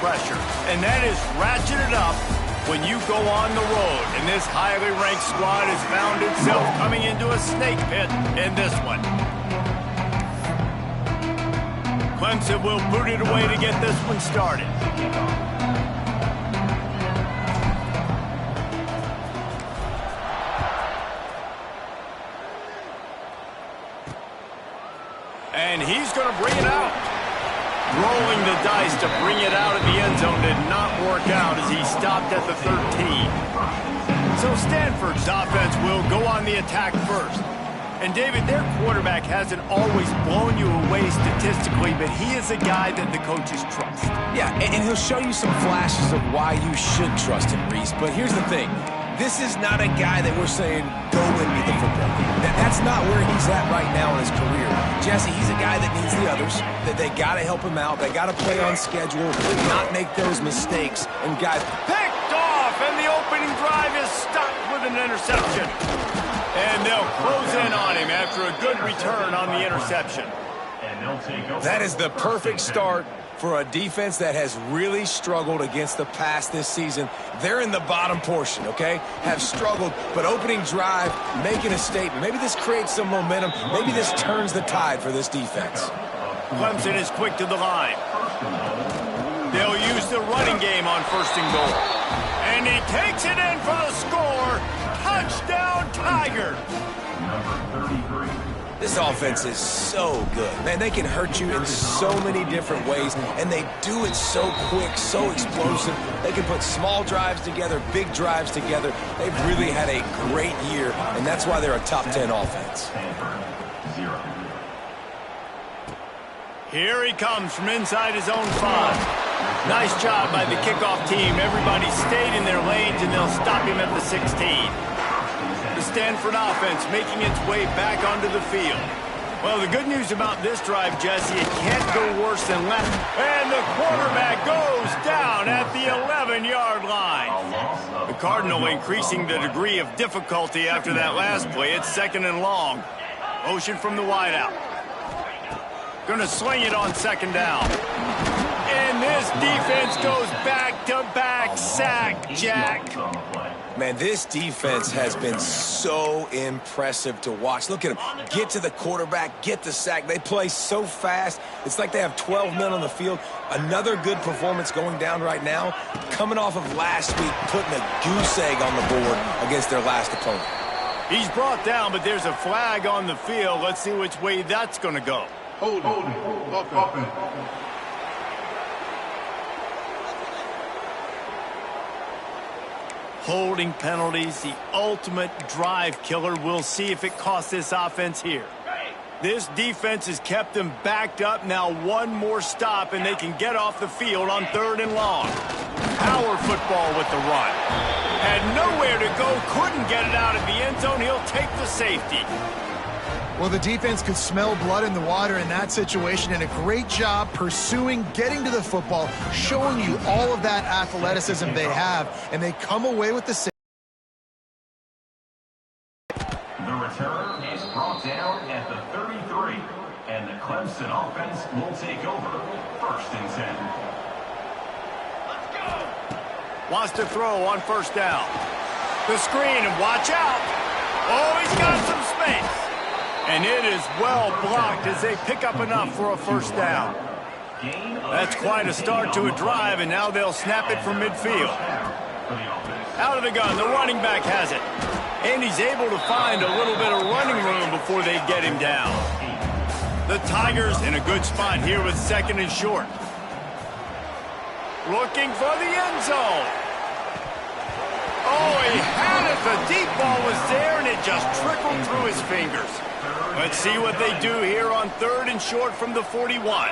pressure. And that is ratcheted up when you go on the road. And this highly ranked squad has found itself coming into a snake pit in this one. Clemson will boot it away to get this one started. And he's going to bring it out. Rolling the dice to bring it out of the end zone did not work out as he stopped at the 13. So Stanford's offense will go on the attack first. And David, their quarterback hasn't always blown you away statistically, but he is a guy that the coaches trust. Yeah, and he'll show you some flashes of why you should trust him, Reese. But here's the thing. This is not a guy that we're saying, go win me the football game. That's not where he's at right now in his career. Jesse, he's a guy that needs the others, that they got to help him out. They got to play on schedule, not make those mistakes. And guys, picked off, and the opening drive is stopped with an interception. And they'll close in on him after a good return on the interception. That is the perfect start for a defense that has really struggled against the pass this season. They're in the bottom portion, okay? Have struggled, but opening drive, making a statement. Maybe this creates some momentum. Maybe this turns the tide for this defense. Clemson is quick to the line. They'll use the running game on 1st and goal. And he takes it in for the score. Touchdown, Tiger. This offense is so good. Man, they can hurt you in so many different ways, and they do it so quick, so explosive. They can put small drives together, big drives together. They've really had a great year, and that's why they're a top 10 offense. Here he comes from inside his own 5. Nice job by the kickoff team. Everybody stayed in their lanes, and they'll stop him at the 16. The Stanford offense making its way back onto the field. Well, the good news about this drive, Jesse, it can't go worse than left. And the quarterback goes down at the 11-yard line. The Cardinal increasing the degree of difficulty after that last play. It's 2nd and long. Motion from the wideout. Gonna sling it on 2nd down. And this defense goes back-to-back sack, Jack. Man, this defense has been so impressive to watch. Look at them. Get to the quarterback, get the sack. They play so fast. It's like they have 12 men on the field. Another good performance going down right now. Coming off of last week, putting a goose egg on the board against their last opponent. He's brought down, but there's a flag on the field. Let's see which way that's going to go. Hold it. Holding penalties, the ultimate drive killer. We'll see if it costs this offense here. This defense has kept them backed up. Now one more stop, and they can get off the field on 3rd and long. Power football with the run. Had nowhere to go, couldn't get it out of the end zone. He'll take the safety. Well, the defense could smell blood in the water in that situation, and a great job pursuing, getting to the football, showing you all of that athleticism they have, and they come away with the save. The return is brought down at the 33, and the Clemson offense will take over 1st and 10. Let's go. Wants to throw on 1st down. The screen, and watch out. Oh, he's got some space. And it is well blocked as they pick up enough for a 1st down. That's quite a start to a drive, and now they'll snap it from midfield. Out of the gun, the running back has it. And he's able to find a little bit of running room before they get him down. The Tigers in a good spot here with 2nd and short. Looking for the end zone. Oh, he had it. The deep ball was there, and it just trickled through his fingers. Let's see what they do here on 3rd and short from the 41.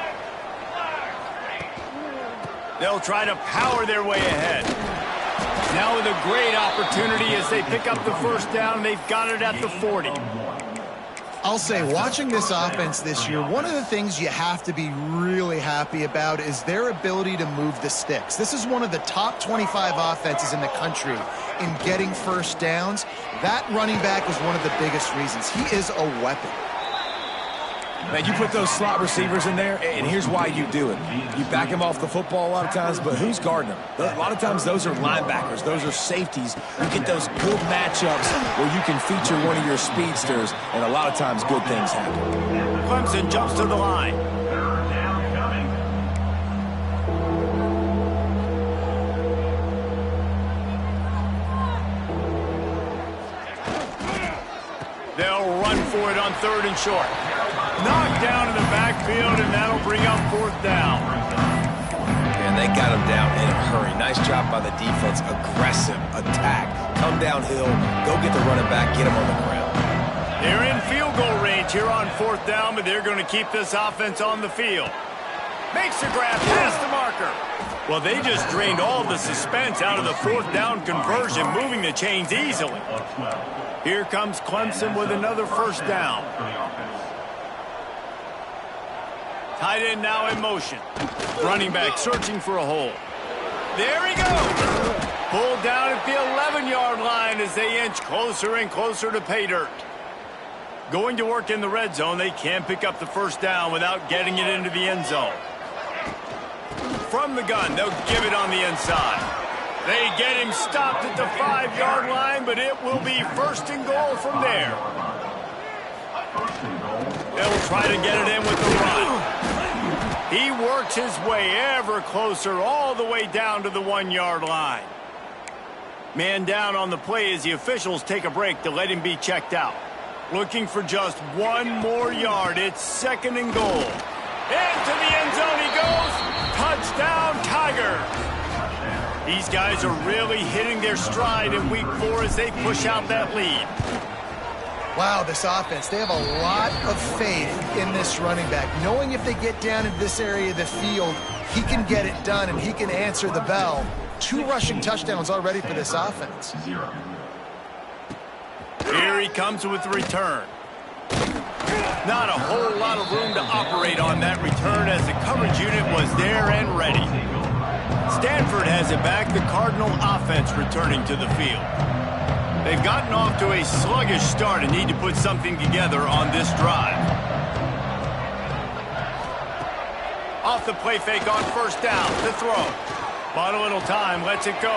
They'll try to power their way ahead. Now with a great opportunity as they pick up the 1st down. They've got it at the 40. I'll say, watching this offense this year, one of the things you have to be really happy about is their ability to move the sticks. This is one of the top 25 offenses in the country in getting 1st downs. That running back is one of the biggest reasons. He is a weapon. Man, you put those slot receivers in there, and here's why you do it. You back them off the football a lot of times, but who's guarding them? A lot of times those are linebackers. Those are safeties. You get those good matchups where you can feature one of your speedsters, and a lot of times good things happen. Clemson jumps to the line. Third down coming. They'll run for it on 3rd and short. Knocked down in the backfield, and that'll bring up 4th down. And they got him down in a hurry. Nice job by the defense. Aggressive attack. Come downhill. Go get the running back. Get him on the ground. They're in field goal range here on 4th down, but they're going to keep this offense on the field. Makes the grab past the marker. Well, they just drained all the suspense out of the 4th down conversion, moving the chains easily. Here comes Clemson with another 1st down. Tight end now in motion. Running back searching for a hole. There he goes. Pulled down at the 11-yard line as they inch closer and closer to pay dirt. Going to work in the red zone, they can't pick up the 1st down without getting it into the end zone. From the gun, they'll give it on the inside. They get him stopped at the 5-yard line, but it will be 1st and goal from there. They'll try to get it in with the run. He works his way ever closer all the way down to the 1-yard line. Man down on the play as the officials take a break to let him be checked out. Looking for just 1 more yard. It's 2nd and goal. Into the end zone he goes. Touchdown, Tigers. These guys are really hitting their stride in week 4 as they push out that lead. Wow, this offense, they have a lot of faith in this running back. Knowing if they get down into this area of the field, he can get it done and he can answer the bell. 2 rushing touchdowns already for this offense. Here he comes with the return. Not a whole lot of room to operate on that return as the coverage unit was there and ready. Stanford has it back, the Cardinal offense returning to the field. They've gotten off to a sluggish start and need to put something together on this drive. Off the play fake on 1st down, to throw. Bought a little time, lets it go.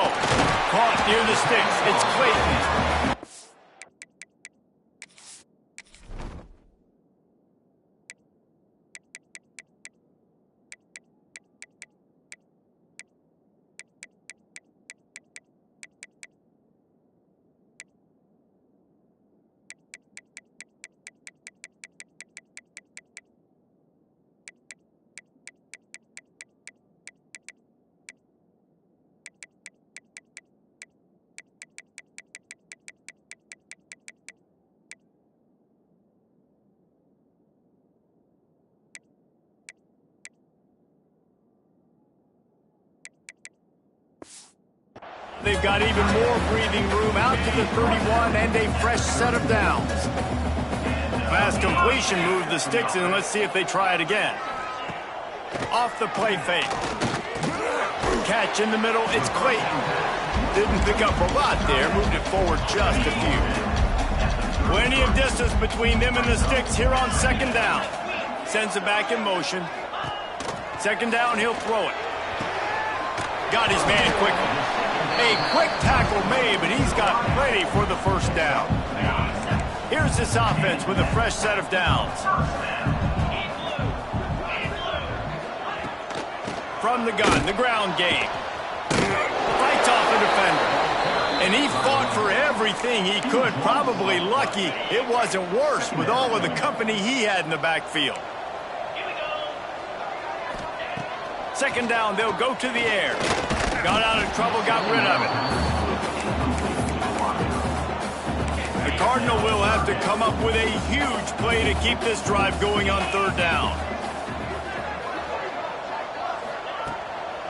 Caught near the sticks, it's Clayton. They've got even more breathing room out to the 31 and a fresh set of downs. Fast completion moved the sticks in. Let's see if they try it again. Off the play fake. Catch in the middle. It's Clayton. Didn't pick up a lot there. Moved it forward just a few. Plenty of distance between them and the sticks here on 2nd down. Sends it back in motion. 2nd down, he'll throw it. Got his man quickly. A quick tackle made, but he's got plenty for the 1st down. Here's this offense with a fresh set of downs. From the gun, the ground game. Fights off a defender. And he fought for everything he could. Probably lucky it wasn't worse with all of the company he had in the backfield. 2nd down, they'll go to the air. Got out of trouble, got rid of it. The Cardinal will have to come up with a huge play to keep this drive going on 3rd down.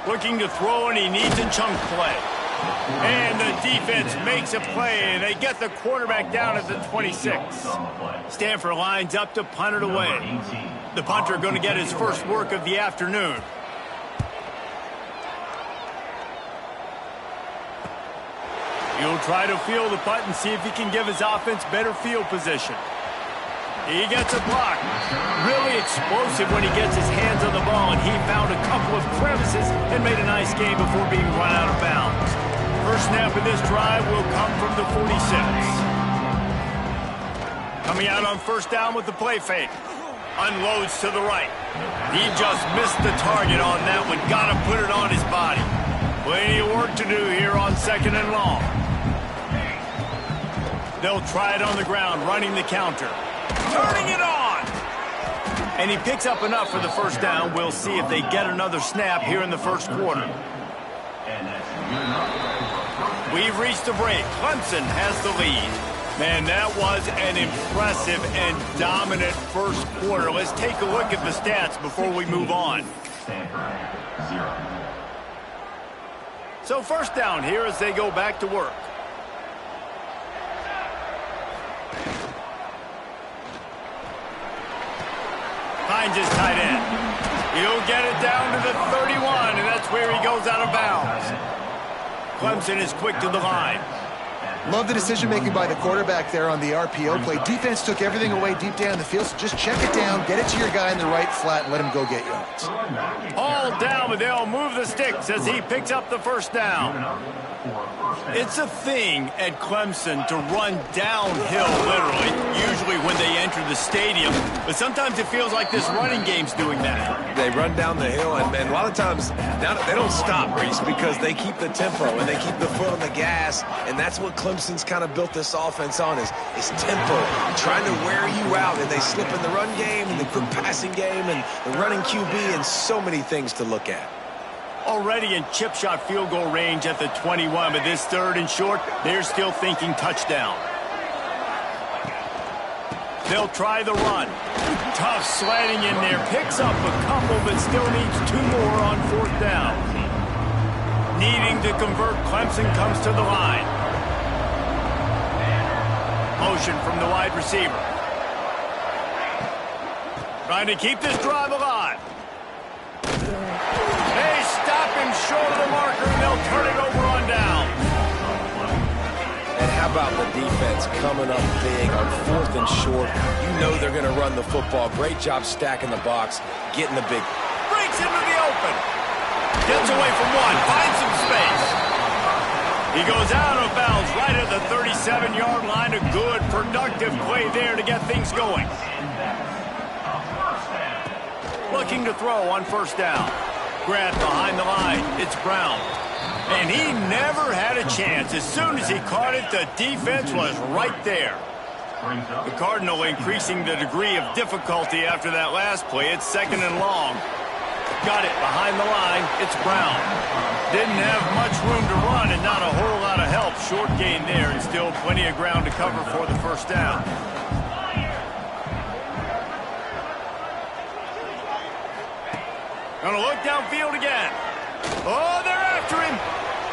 Looking to throw, and he needs a chunk play. And the defense makes a play, and they get the quarterback down at the 26. Stanford lines up to punt it away. The punter going to get his first work of the afternoon. He'll try to field the punt and see if he can give his offense better field position. He gets a block. Really explosive when he gets his hands on the ball, and he found a couple of crevices and made a nice game before being run out of bounds. First snap of this drive will come from the 46. Coming out on first down with the play fake. Unloads to the right. He just missed the target on that one. Got to put it on his body. Plenty of work to do here on second and long. They'll try it on the ground, running the counter. Turning it on! And he picks up enough for the first down. We'll see if they get another snap here in the first quarter. We've reached the break. Clemson has the lead. Man, that was an impressive and dominant first quarter. Let's take a look at the stats before we move on. Stanford, 0. So first down here as they go back to work. Finds his tight end. He'll get it down to the 31, and that's where he goes out of bounds. Clemson is quick to the line. Love the decision-making by the quarterback there on the RPO play. Defense took everything away deep down the field, so just check it down, get it to your guy in the right flat, and let him go get yards. All down, but they'll move the sticks as he picks up the first down. It's a thing at Clemson to run downhill, literally, usually when they enter the stadium. But sometimes it feels like this running game's doing that. They run down the hill, and a lot of times they don't stop, Reese, because they keep the tempo and they keep the foot on the gas, and that's what Clemson's kind of built this offense on is tempo, trying to wear you out, and they slip in the run game and the quick passing game and the running QB and so many things to look at. Already in chip shot field goal range at the 21, but this third and short, they're still thinking touchdown. They'll try the run. Tough sliding in there. Picks up a couple, but still needs 2 more on fourth down. Needing to convert, Clemson comes to the line. Motion from the wide receiver. Trying to keep this drive alive. They stop him short of the marker, and they'll turn it over on down. And how about the defense coming up big on fourth and short? You know they're going to run the football. Great job stacking the box, getting the big. Breaks into the open. Gets away from one, finds some space. He goes out of bounds right at the 37-yard line. A good, productive play there to get things going. Looking to throw on first down. Grant behind the line. It's Brown. And he never had a chance. As soon as he caught it, the defense was right there. The Cardinal increasing the degree of difficulty after that last play. It's second and long. Got it behind the line. It's Brown. Didn't have much room to run and not a whole lot of help. Short gain there and still plenty of ground to cover for the first down. Gonna look downfield again. Oh, they're after him.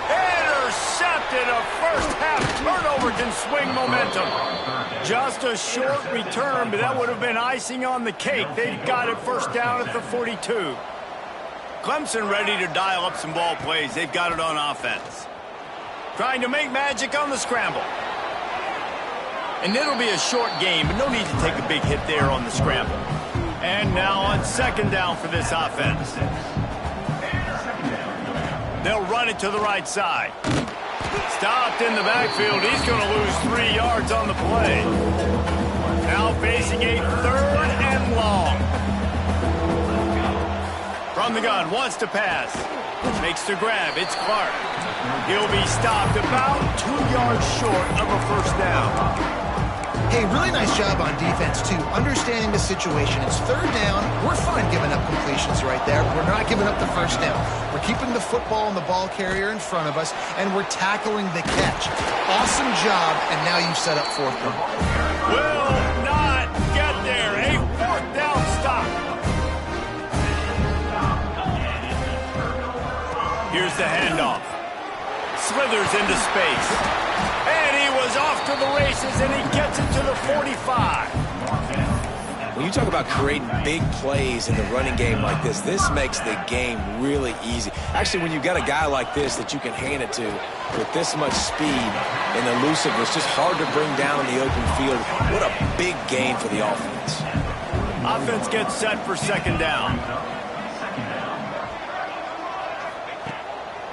Intercepted. A first-half turnover can swing momentum. Just a short return, but that would have been icing on the cake. They got it first down at the 42. Clemson ready to dial up some ball plays. They've got it on offense. Trying to make magic on the scramble. And it'll be a short game, but no need to take a big hit there on the scramble. And now on second down for this offense. They'll run it to the right side. Stopped in the backfield. He's going to lose 3 yards on the play. Now facing a third and long. From the gun, wants to pass. Makes the grab. It's Clark. He'll be stopped about 2 yards short of a first down. Hey, really nice job on defense, too, understanding the situation. It's third down. We're fine giving up completions right there. We're not giving up the first down. We're keeping the football and the ball carrier in front of us, and we're tackling the catch. Awesome job, and now you've set up fourth down. Will not get there. A fourth down stop. Here's the handoff. Slithers into space. And he was off to the races, and he gets it to the 45. When you talk about creating big plays in the running game like this, this makes the game really easy. Actually, when you've got a guy like this that you can hand it to with this much speed and elusiveness, just hard to bring down in the open field, what a big gain for the offense. Offense gets set for second down.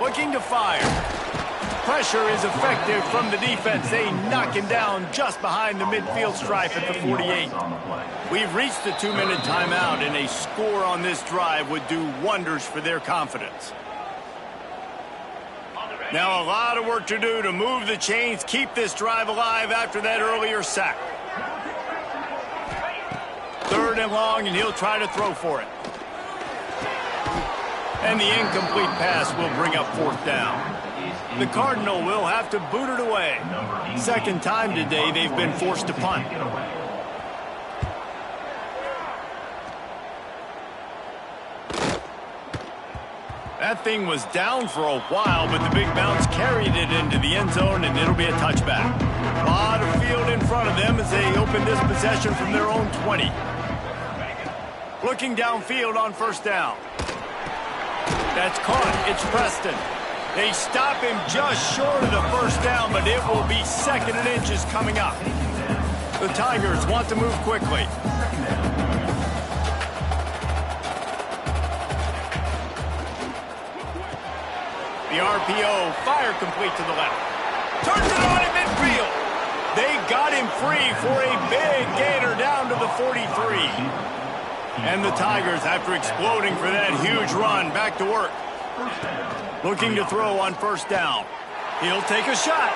Looking to fire. Pressure is effective from the defense. They knock him down just behind the midfield stripe at the 48. We've reached the 2-minute timeout, and a score on this drive would do wonders for their confidence. Now a lot of work to do to move the chains, keep this drive alive after that earlier sack. 3rd and long, and he'll try to throw for it. And the incomplete pass will bring up 4th down. The Cardinal will have to boot it away. Second time today they've been forced to punt. That thing was down for a while, but the big bounce carried it into the end zone, and it'll be a touchback. A lot of field in front of them as they open this possession from their own 20. Looking downfield on 1st down. That's caught. It's Preston. They stop him just short of the 1st down, but it will be 2nd and inches coming up. The Tigers want to move quickly. The RPO, fire complete to the left. Turns it on in midfield. They got him free for a big gainer down to the 43. And the Tigers, after exploding for that huge run, back to work. Looking to throw on 1st down. He'll take a shot.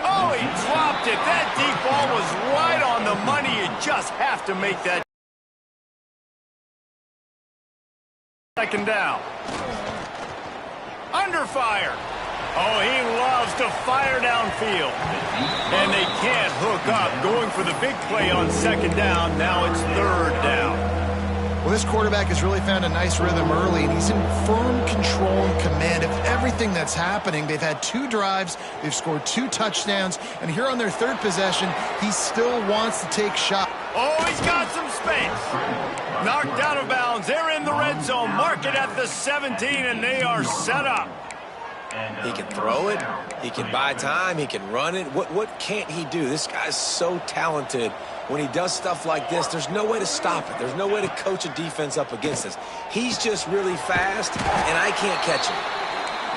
Oh, he dropped it. That deep ball was right on the money. You just have to make that. 2nd down. Under fire. Oh, he loves to fire downfield. And they can't hook up. Going for the big play on 2nd down. Now it's 3rd down. Well, this quarterback has really found a nice rhythm early, and he's in firm control and command of everything that's happening. They've had 2 drives. They've scored 2 touchdowns. And here on their 3rd possession, he still wants to take shots. Oh, he's got some space. Knocked out of bounds. They're in the red zone. Mark it at the 17, and they are set up. He can throw it. He can buy time. He can run it. What can't he do? This guy's so talented. When he does stuff like this, there's no way to stop it. There's no way to coach a defense up against this. He's just really fast, and I can't catch him.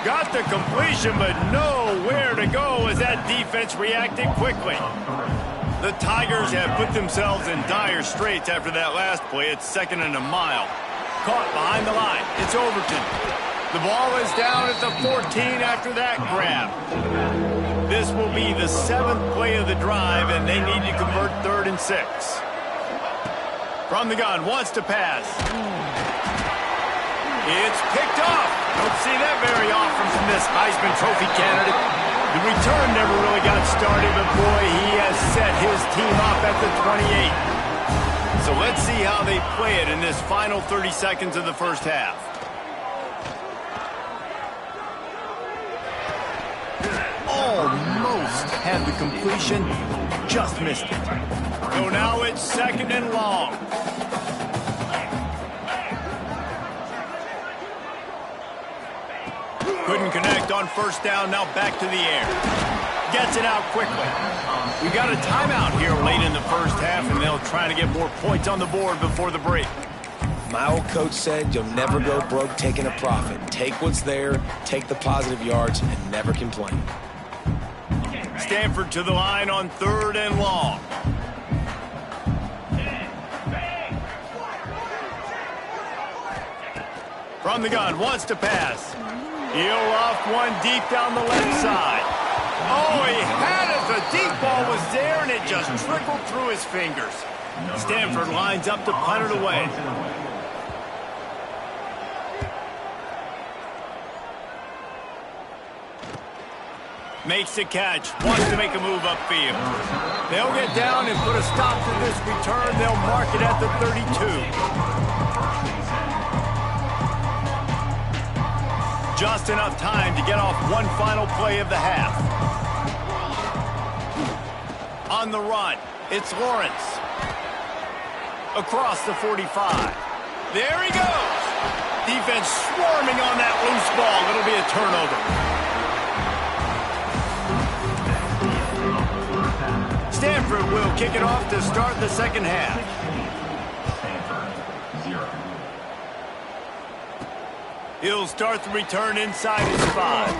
Got the completion, but nowhere to go as that defense reacted quickly. The Tigers have put themselves in dire straits after that last play. It's 2nd and a mile. Caught behind the line. It's Overton. The ball is down at the 14 after that grab. This will be the 7th play of the drive, and they need to convert 3rd and 6. From the gun, wants to pass. It's picked off. Don't see that very often from this Heisman Trophy candidate. The return never really got started, but boy, he has set his team up at the 28. So let's see how they play it in this final 30 seconds of the 1st half. Almost had the completion, just missed it. So now it's 2nd and long. Couldn't connect on 1st down, now back to the air. Gets it out quickly. We got a timeout here late in the 1st half, and they'll try to get more points on the board before the break. My old coach said you'll never go broke taking a profit. Take what's there, take the positive yards, and never complain. Stanford to the line on 3rd and long. From the gun, wants to pass. He'll loft one deep down the left side. Oh, he had it. The deep ball was there, and it just trickled through his fingers. Stanford lines up to punt it away. Makes the catch, wants to make a move upfield. They'll get down and put a stop to this return. They'll mark it at the 32. Just enough time to get off one final play of the half. On the run, It's Lawrence. Across the 45. There he goes. Defense swarming on that loose ball. It'll be a turnover. Stanford will kick it off to start the second half. He'll start the return inside his 5.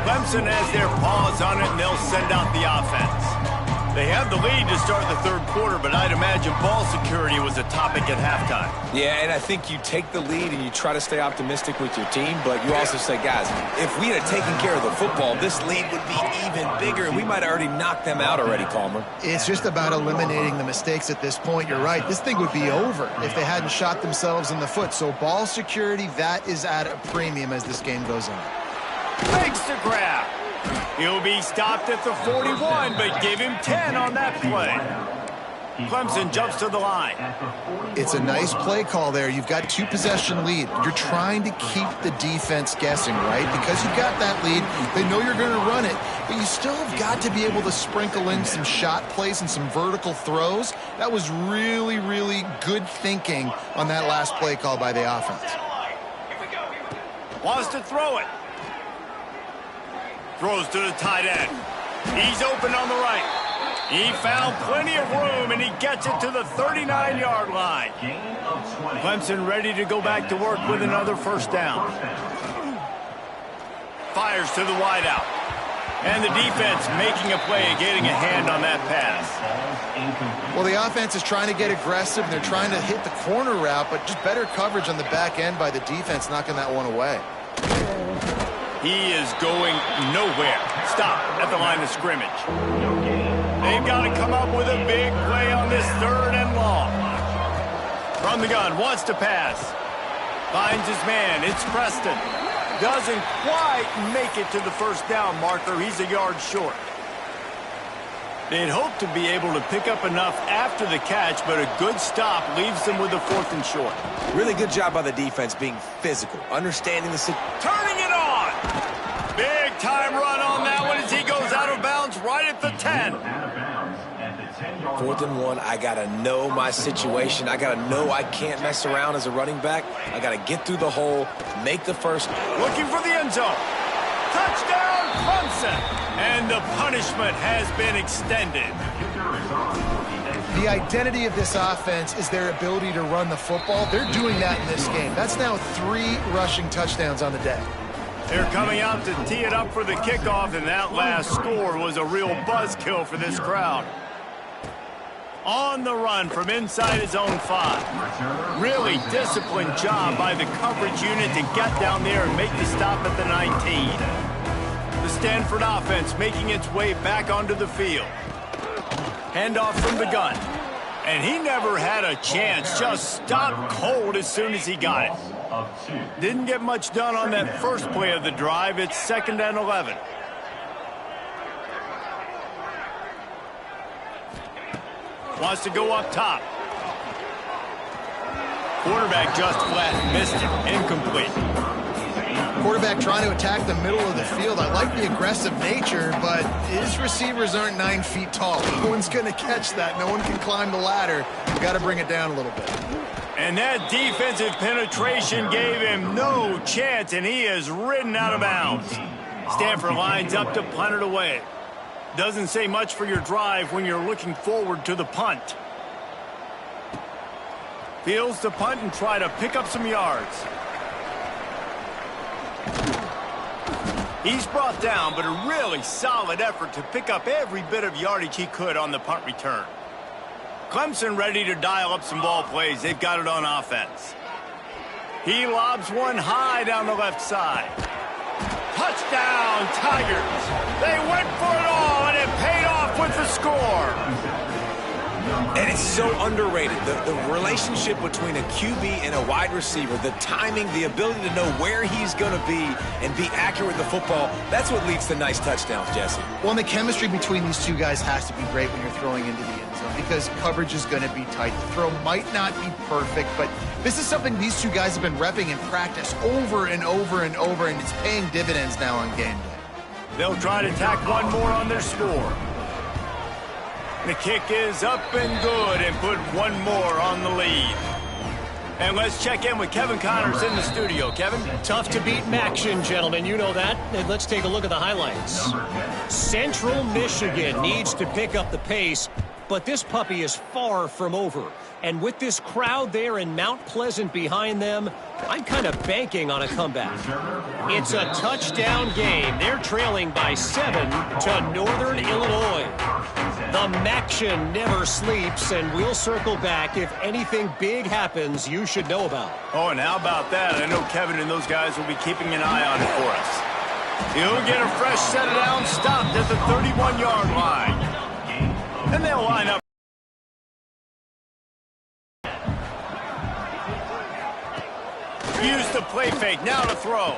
Clemson has their paws on it, and they'll send out the offense. They have the lead to start the third quarter, but I'd imagine ball security was a topic at halftime. Yeah, and I think you take the lead and you try to stay optimistic with your team, but you also say, guys, if we had taken care of the football, this lead would be even bigger, and we might have already knocked them out already, Palmer. It's just about eliminating the mistakes at this point. You're right. This thing would be over if they hadn't shot themselves in the foot. So ball security, that is at a premium as this game goes on. Makes the grab. He'll be stopped at the 41, but give him 10 on that play. Clemson jumps to the line. It's a nice play call there. You've got 2-possession lead. You're trying to keep the defense guessing, right? Because you've got that lead, they know you're going to run it, but you still have got to be able to sprinkle in some shot plays and some vertical throws. That was really, really good thinking on that last play call by the offense. Wants to throw it. Throws to the tight end. He's open on the right. He found plenty of room, and he gets it to the 39-yard line. Clemson ready to go back to work with another first down. Fires to the wideout. And the defense making a play and getting a hand on that pass. Well, the offense is trying to get aggressive, and they're trying to hit the corner route, but just better coverage on the back end by the defense, knocking that one away. He is going nowhere. Stop at the line of scrimmage. They've got to come up with a big play on this third and long. From the gun, wants to pass. Finds his man. It's Preston. Doesn't quite make it to the first down marker. He's a yard short. They'd hope to be able to pick up enough after the catch, but a good stop leaves them with a 4th and short. Really good job by the defense being physical, understanding the situation. Turning it on! Big time run on that one as he goes out of bounds right at the 10. 4th and 1, I got to know my situation. I got to know I can't mess around as a running back. I got to get through the hole, make the first. Looking for the end zone. Touchdown, Clemson! And the punishment has been extended. The identity of this offense is their ability to run the football. They're doing that in this game. That's now 3 rushing touchdowns on the day. They're coming out to tee it up for the kickoff, and that last score was a real buzzkill for this crowd. On the run from inside his own 5. Really disciplined job by the coverage unit to get down there and make the stop at the 19. The Stanford offense making its way back onto the field. Handoff from the gun. And he never had a chance. Just stopped cold as soon as he got it. Didn't get much done on that first play of the drive. It's 2nd and 11. Wants to go up top. Quarterback just flat missed it. Incomplete. Quarterback trying to attack the middle of the field. I like the aggressive nature, but his receivers aren't 9 feet tall. No one's going to catch that. No one can climb the ladder. You've got to bring it down a little bit. And that defensive penetration gave him no chance, and he is ridden out of bounds. Stanford lines up to punt it away. Doesn't say much for your drive when you're looking forward to the punt. Fields to punt and try to pick up some yards. He's brought down, but a really solid effort to pick up every bit of yardage he could on the punt return. Clemson ready to dial up some ball plays. They've got it on offense. He lobs one high down the left side. Touchdown, Tigers. They went for it all, and it paid off with the score. And it's so underrated. The relationship between a QB and a wide receiver, the timing, the ability to know where he's going to be and be accurate with the football, that's what leads to nice touchdowns, Jesse. Well, and the chemistry between these two guys has to be great when you're throwing into the end zone because coverage is going to be tight. The throw might not be perfect, but this is something these two guys have been repping in practice over and over and over, and it's paying dividends now on game day. They'll try to tack one more on their score. The kick is up and good and put one more on the lead. And let's check in with Kevin Connors in the studio. Kevin? Tough to beat Maction, gentlemen. You know that. And let's take a look at the highlights. Central Michigan needs to pick up the pace, but this puppy is far from over. And with this crowd there in Mount Pleasant behind them, I'm kind of banking on a comeback. It's a touchdown game. They're trailing by 7 to Northern Illinois. The Maction never sleeps, and we'll circle back if anything big happens you should know about. Oh, and how about that? I know Kevin and those guys will be keeping an eye on it for us. He'll get a fresh set of downs stopped at the 31-yard line. And they'll line up. Use the play fake, now to throw.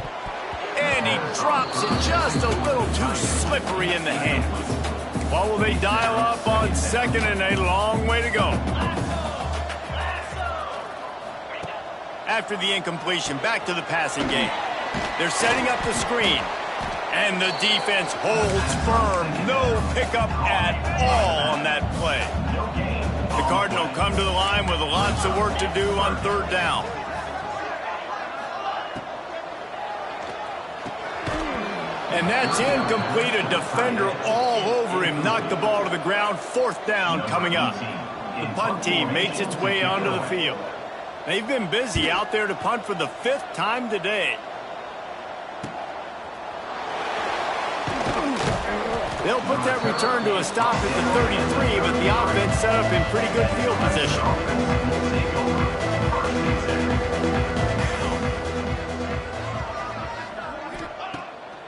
And he drops it just a little too slippery in the hands. What will they dial up on second and a long way to go? After the incompletion, back to the passing game. They're setting up the screen. And the defense holds firm. No pickup at all on that play. The Cardinals come to the line with lots of work to do on third down. And that's incomplete. A defender all over him. Knocked the ball to the ground. Fourth down coming up. The punt team makes its way onto the field. They've been busy out there to punt for the 5th time today. They'll put that return to a stop at the 33, but the offense set up in pretty good field position.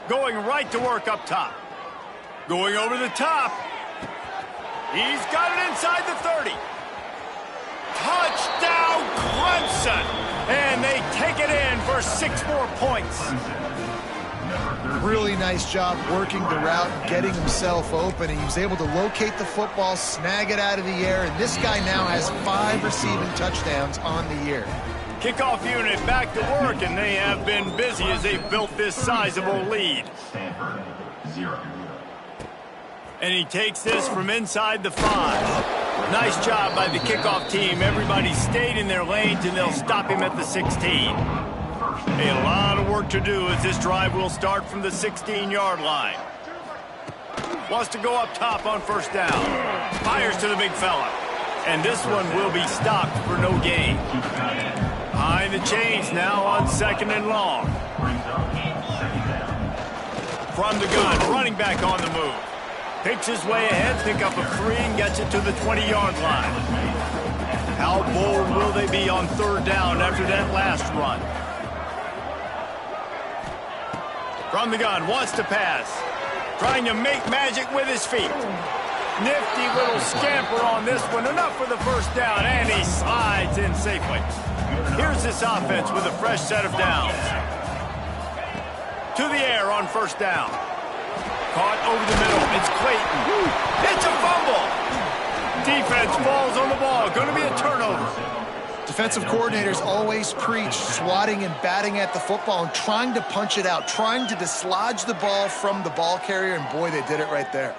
Going right to work up top. Going over the top. He's got it inside the 30. Touchdown, Clemson! And they take it in for 6 more points. Really nice job working the route, getting himself open. He was able to locate the football, snag it out of the air, and this guy now has 5 receiving touchdowns on the year. Kickoff unit back to work, and they have been busy as they've built this sizable lead. Stanford, 0. And he takes this from inside the 5. Nice job by the kickoff team. Everybody stayed in their lanes, and they'll stop him at the 16. A lot of work to do as this drive will start from the 16-yard line. Wants to go up top on first down. Fires to the big fella. And this one will be stopped for no gain. Behind the chains now on second and long. From the gun, running back on the move. Picks his way ahead, pick up a 3 and gets it to the 20-yard line. How bold will they be on third down after that last run? From the gun, wants to pass. Trying to make magic with his feet. Nifty little scamper on this one. Enough for the first down, and he slides in safely. Here's this offense with a fresh set of downs. To the air on first down. Caught over the middle. It's Clayton. It's a fumble. Defense falls on the ball. Going to be a turnover. Defensive coordinators always preach swatting and batting at the football and trying to punch it out, trying to dislodge the ball from the ball carrier, and boy, they did it right there.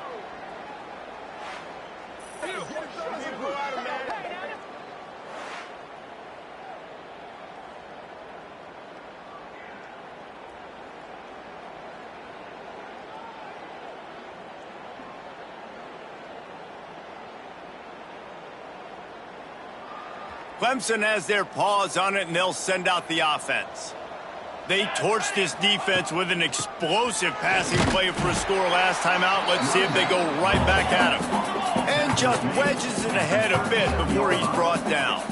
Clemson has their paws on it, and they'll send out the offense. They torched this defense with an explosive passing play for a score last time out. Let's see if they go right back at him. And just wedges it ahead a bit before he's brought down.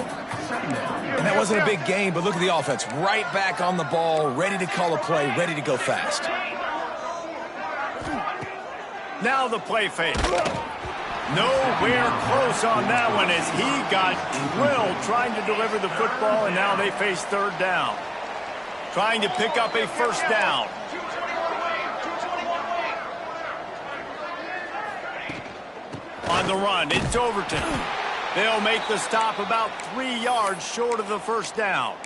And that wasn't a big gain, but look at the offense. Right back on the ball, ready to call a play, ready to go fast. Now the play fake. Nowhere close on that one as he got drilled trying to deliver the football, and now they face third down. Trying to pick up a first down. On the run, it's Overton. They'll make the stop about 3 yards short of the first down.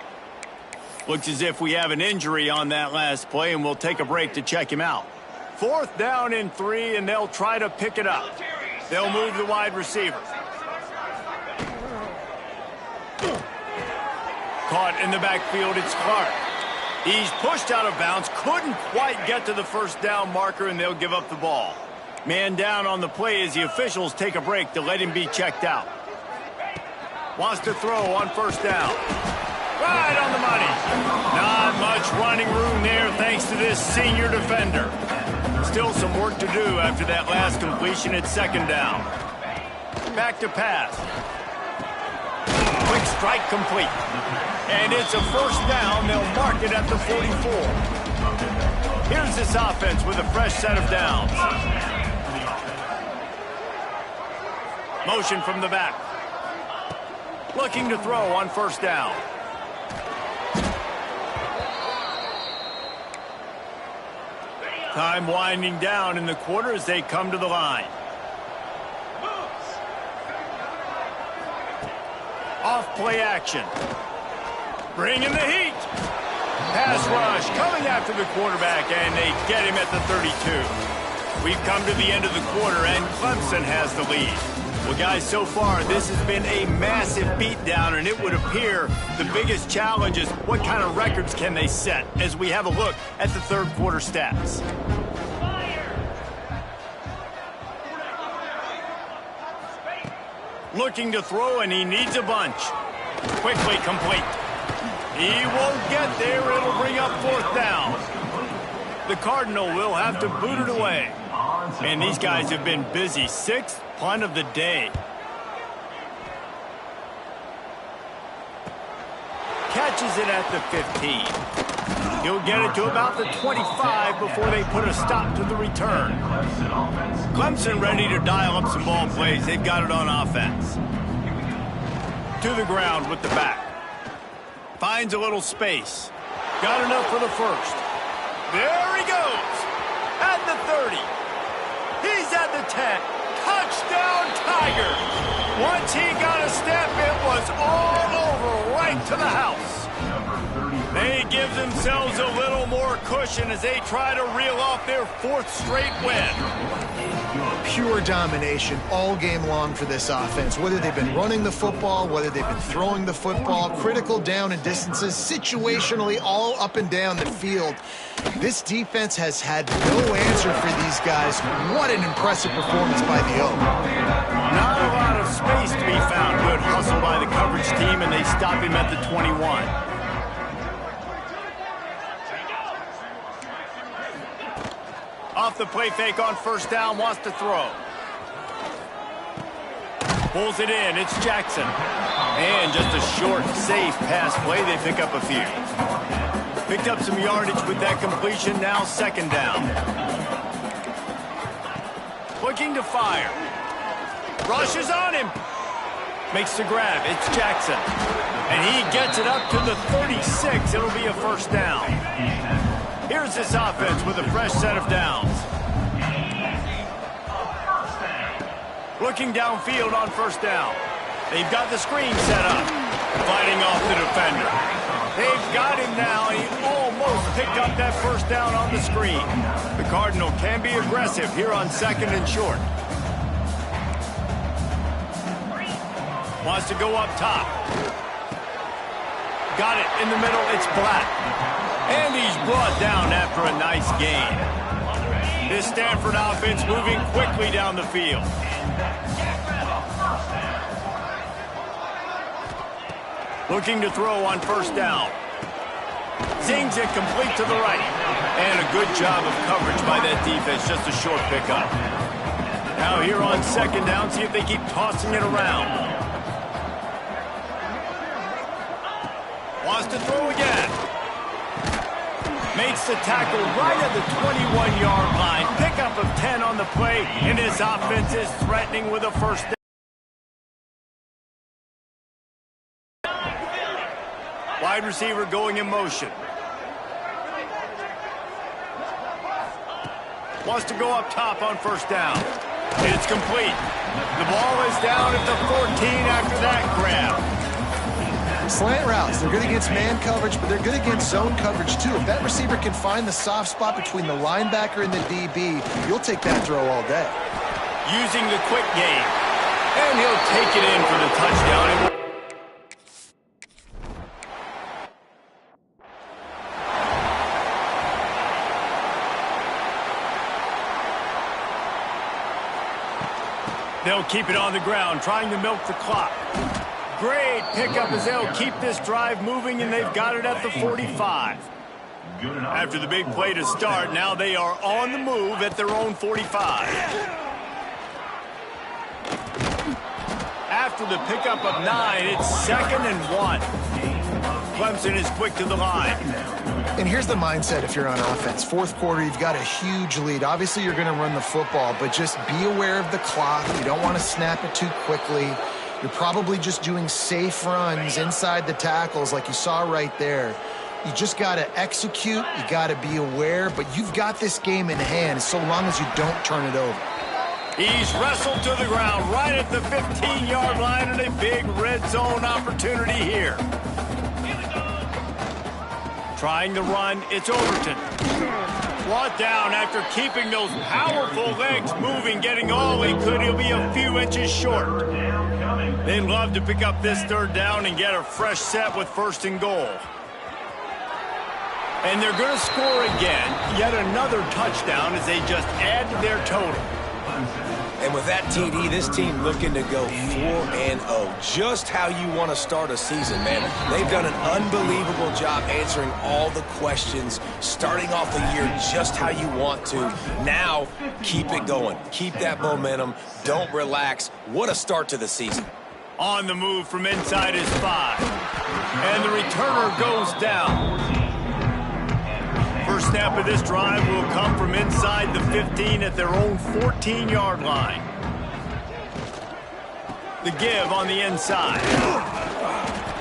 Looks as if we have an injury on that last play, and we'll take a break to check him out. 4th down and 3, and they'll try to pick it up. They'll move the wide receiver. Caught in the backfield, it's Clark. He's pushed out of bounds, couldn't quite get to the first down marker, and they'll give up the ball. Man down on the play as the officials take a break to let him be checked out. Wants to throw on 1st down. Right on the money. Not much running room there thanks to this senior defender. Still some work to do after that last completion at 2nd down. Back to pass. Quick strike complete. And it's a 1st down. They'll mark it at the 44. Here's this offense with a fresh set of downs. Motion from the back. Looking to throw on 1st down. Time winding down in the quarter as they come to the line. Off play action. Bringing the heat. Pass rush coming after the quarterback, and they get him at the 32. We've come to the end of the quarter, and Clemson has the lead. Well, guys, so far, this has been a massive beatdown, and it would appear the biggest challenge is what kind of records can they set as we have a look at the 3rd quarter stats. Looking to throw, and he needs a bunch. Quickly complete. He won't get there. It'll bring up 4th down. The Cardinal will have to boot it away. And these guys have been busy. 6th punt of the day. Catches it at the 15. He'll get it to about the 25 before they put a stop to the return. Clemson ready to dial up some ball plays. They've got it on offense. To the ground with the back. Finds a little space. Got enough for the 1st. There he goes. At the 30. He's at the 10. Touchdown, Tigers. Once he got a step, it was all over right to the house. They give themselves a little more cushion as they try to reel off their 4th straight win. Pure domination all game long for this offense. Whether they've been running the football, whether they've been throwing the football, critical down and distances, situationally all up and down the field. This defense has had no answer for these guys. What an impressive performance by the O. Not a lot of space to be found. Good hustle by the coverage team, and they stop him at the 21. Off the play fake on 1st down, wants to throw. Pulls it in, it's Jackson. And just a short, safe pass play, they pick up a few. Picked up some yardage with that completion, now 2nd down. Looking to fire. Rushes on him. Makes the grab, it's Jackson. And he gets it up to the 36, it'll be a 1st down. Here's this offense with a fresh set of downs. Looking downfield on 1st down. They've got the screen set up. Fighting off the defender. They've got him now. He almost picked up that 1st down on the screen. The Cardinal can be aggressive here on 2nd and short. Wants to go up top. Got it in the middle. It's Black. And he's brought down after a nice gain. This Stanford offense moving quickly down the field. Looking to throw on 1st down. Zings it complete to the right. And a good job of coverage by that defense. Just a short pickup. Now here on 2nd down, see if they keep tossing it around. Wants to throw again. Makes the tackle right at the 21-yard line. Pickup of 10 on the play, and his offense is threatening with a 1st down. Wide receiver going in motion. Wants to go up top on 1st down. It's complete. The ball is down at the 14 after that grab. Slant routes, they're good against man coverage, but they're good against zone coverage too. If that receiver can find the soft spot between the linebacker and the DB, you'll take that throw all day. Using the quick game. And he'll take it in for the touchdown. They'll keep it on the ground, trying to milk the clock. Great pickup as they'll keep this drive moving, and they've got it at the 45. After the big play to start, now they are on the move at their own 45. After the pickup of 9, it's 2nd and 1. Clemson is quick to the line. And here's the mindset if you're on offense. Fourth quarter, you've got a huge lead. Obviously, you're going to run the football, but just be aware of the clock. You don't want to snap it too quickly. You're probably just doing safe runs inside the tackles like you saw right there. You just got to execute. You got to be aware, but you've got this game in hand so long as you don't turn it over. He's wrestled to the ground right at the 15-yard line, and a big red zone opportunity here. Trying to run, it's Overton. Brought down after keeping those powerful legs moving, getting all he could. He'll be a few inches short. They'd love to pick up this third down and get a fresh set with 1st and goal. And they're going to score again. Yet another touchdown as they just add to their total. And with that TD, this team looking to go 4-0. Just how you want to start a season, man. They've done an unbelievable job answering all the questions, starting off the year just how you want to. Now, keep it going. Keep that momentum. Don't relax. What a start to the season. On the move from inside his 5. And the returner goes down. First snap of this drive will come from inside the 15 at their own 14-yard line. The give on the inside.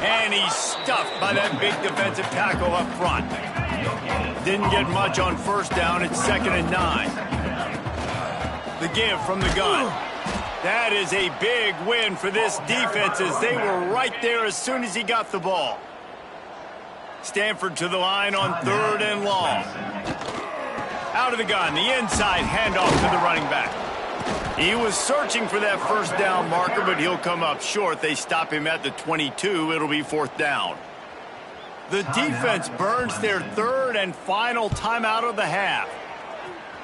And he's stuffed by that big defensive tackle up front. Didn't get much on 1st down. It's 2nd and 9. The give from the gun. That is a big win for this defense as they were right there as soon as he got the ball. Stanford to the line on 3rd and long. Out of the gun, the inside handoff to the running back. He was searching for that 1st down marker, but he'll come up short. They stop him at the 22. It'll be 4th down. The defense burns their 3rd and final timeout of the half.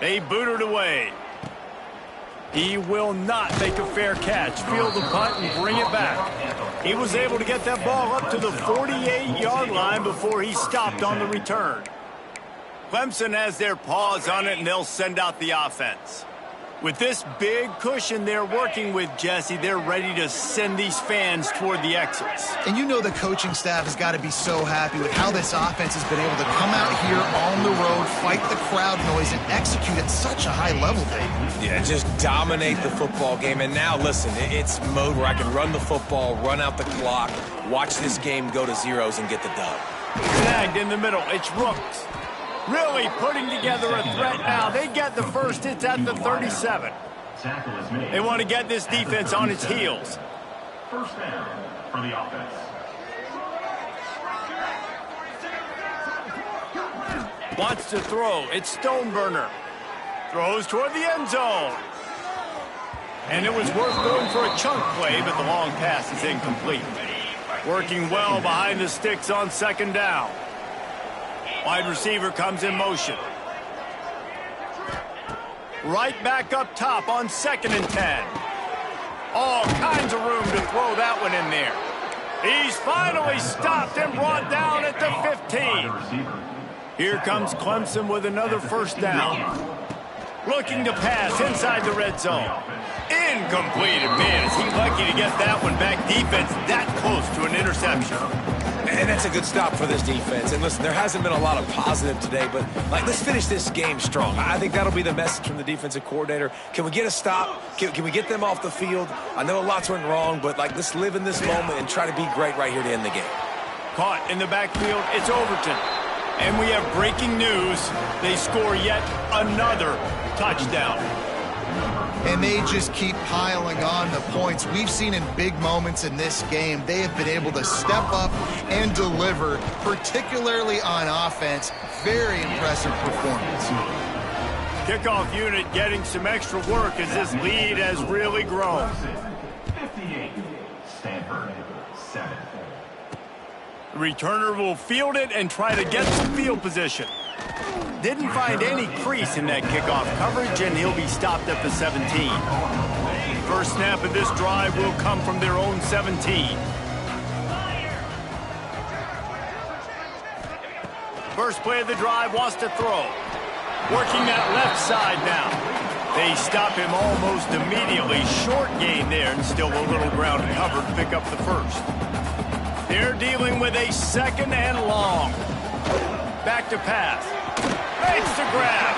They boot it away. He will not make a fair catch. Field the punt and bring it back. He was able to get that ball up to the 48-yard line before he stopped on the return. Clemson has their paws on it, and they'll send out the offense. With this big cushion they're working with, Jesse, they're ready to send these fans toward the exits. And you know the coaching staff has got to be so happy with how this offense has been able to come out here on the road, fight the crowd noise, and execute at such a high level, Dave. Yeah, just dominate the football game. And now, listen, it's mode where I can run the football, run out the clock, watch this game go to zeros and get the dub. Snagged in the middle. It's Rooks. Really putting together a threat now. They get the first. It's at the 37. They want to get this defense on its heels. 1st down for the offense. Wants to throw. It's Stoneburner. Throws toward the end zone. And it was worth going for a chunk play, but the long pass is incomplete. Working well behind the sticks on 2nd down. Wide receiver comes in motion. Right back up top on 2nd and 10. All kinds of room to throw that one in there. He's finally stopped and brought down at the 15. Here comes Clemson with another 1st down. Looking to pass inside the red zone. Incomplete. And man, is he lucky to get that one back. Defense that close to an interception. And that's a good stop for this defense. And listen, there hasn't been a lot of positive today, but let's finish this game strong. I think that'll be the message from the defensive coordinator. Can we get a stop? Can we get them off the field? I know lots went wrong, but let's live in this moment and try to be great right here to end the game. Caught in the backfield, it's Overton. And we have breaking news. They score yet another touchdown. and they just keep piling on the points. We've seen in big moments in this game, they have been able to step up and deliver, particularly on offense. Very impressive performance. Kickoff unit getting some extra work as this lead has really grown. 58, Stanford, 7. The returner will field it and try to get some field position. Didn't find any crease in that kickoff coverage, and he'll be stopped at the 17. First snap of this drive will come from their own 17. First play of the drive, wants to throw. Working that left side now. They stop him almost immediately. Short gain there, and still a little ground covered to pick up the first. They're dealing with a second and long. Back to pass. Makes the grab.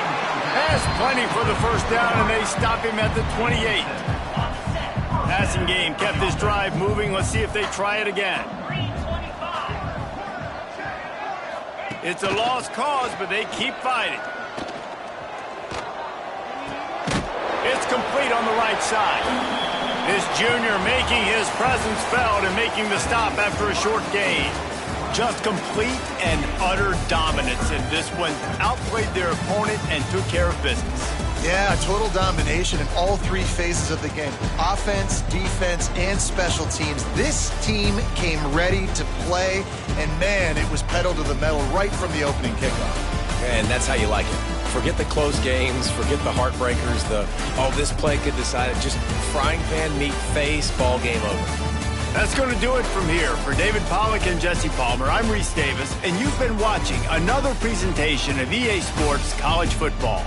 Has plenty for the first down, and they stop him at the 28. Passing game kept this drive moving. Let's see if they try it again. It's a lost cause, but they keep fighting. It's complete on the right side. This junior making his presence felt and making the stop after a short gain. Just complete and utter dominance in this one. Outplayed their opponent and took care of business. Yeah, total domination in all three phases of the game. Offense, defense, and special teams. This team came ready to play, and man, it was pedal to the metal right from the opening kickoff. And that's how you like it. Forget the close games, forget the heartbreakers, this play could decide it. Just frying pan, meat face, ball game over. That's going to do it from here. For David Pollack and Jesse Palmer, I'm Reese Davis, and you've been watching another presentation of EA Sports College Football.